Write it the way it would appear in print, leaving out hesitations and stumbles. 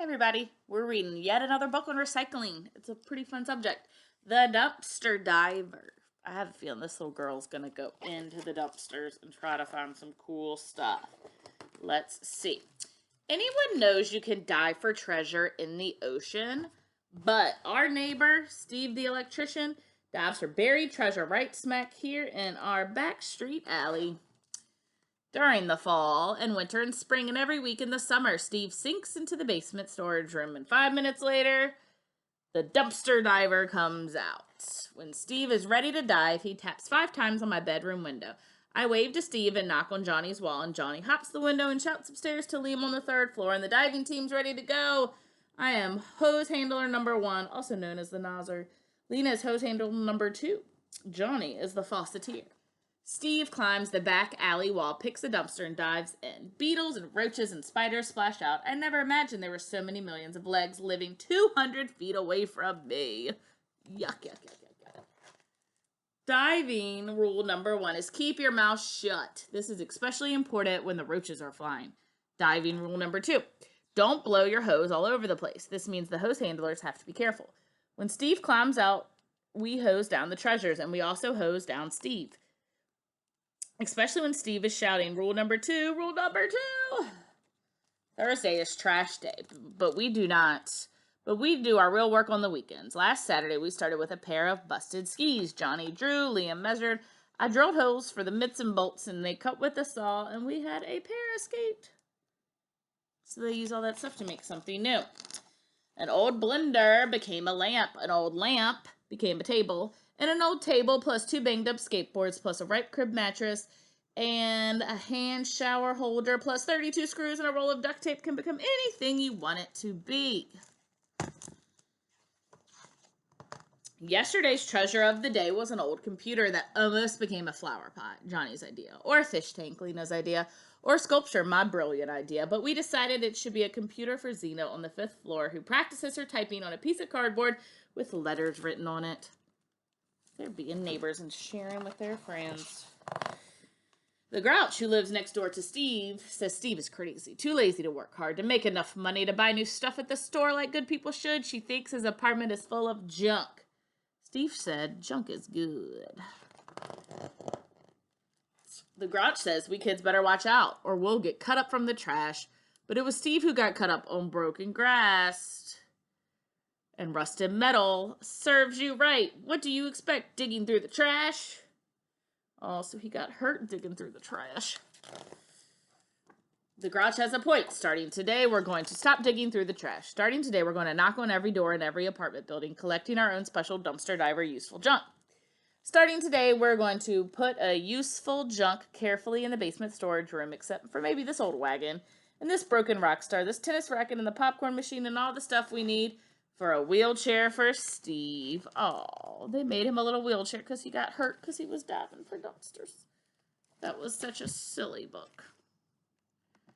Everybody, we're reading yet another book on recycling. It's a pretty fun subject. The Dumpster Diver. I have a feeling this little girl's gonna go into the dumpsters and try to find some cool stuff. Let's see. Anyone knows you can dive for treasure in the ocean, but our neighbor, Steve the electrician, dives for buried treasure right smack here in our back street alley. During the fall and winter and spring and every week in the summer, Steve sinks into the basement storage room, and 5 minutes later, the dumpster diver comes out. When Steve is ready to dive, he taps 5 times on my bedroom window. I wave to Steve and knock on Johnny's wall, and Johnny hops the window and shouts upstairs to Liam on the 3rd floor, and the diving team's ready to go. I am hose handler number 1, also known as the noser. Lena is hose handler number 2. Johnny is the faucetier. Steve climbs the back alley wall, picks a dumpster, and dives in. Beetles and roaches and spiders splash out. I never imagined there were so many millions of legs living 200 feet away from me. Yuck, yuck, yuck, yuck, yuck. Diving rule number 1 is keep your mouth shut. This is especially important when the roaches are flying. Diving rule number 2, don't blow your hose all over the place. This means the hose handlers have to be careful. When Steve climbs out, we hose down the treasures, and we also hose down Steve. Especially when Steve is shouting, rule number 2, rule number 2. Thursday is trash day, but we do our real work on the weekends. Last Saturday, we started with a pair of busted skis. Johnny drew, Liam measured. I drilled holes for the mitts and bolts, and they cut with a saw, and we had a pair escaped. So they use all that stuff to make something new. An old blender became a lamp. An old lamp became a table. And an old table plus 2 banged up skateboards plus a ripe crib mattress and a hand shower holder plus 32 screws and a roll of duct tape can become anything you want it to be. Yesterday's treasure of the day was an old computer that almost became a flower pot, Johnny's idea, or a fish tank, Lena's idea, or sculpture, my brilliant idea, but we decided it should be a computer for Xena on the 5th floor who practices her typing on a piece of cardboard with letters written on it. They're being neighbors and sharing with their friends. The Grouch, who lives next door to Steve, says Steve is crazy, too lazy to work hard, to make enough money to buy new stuff at the store like good people should. She thinks his apartment is full of junk. Steve said junk is good. The Grouch says we kids better watch out or we'll get cut up from the trash. But it was Steve who got cut up on broken grass. And rusted metal serves you right. What do you expect, digging through the trash? Oh, so he got hurt digging through the trash. The Grouch has a point. Starting today, we're going to stop digging through the trash. Starting today, we're going to knock on every door in every apartment building, collecting our own special dumpster diver useful junk. Starting today, we're going to put a useful junk carefully in the basement storage room, except for maybe this old wagon, and this broken rock star, this tennis racket, and the popcorn machine, and all the stuff we need for a wheelchair for Steve. Oh, they made him a little wheelchair because he got hurt because he was diving for dumpsters. That was such a silly book.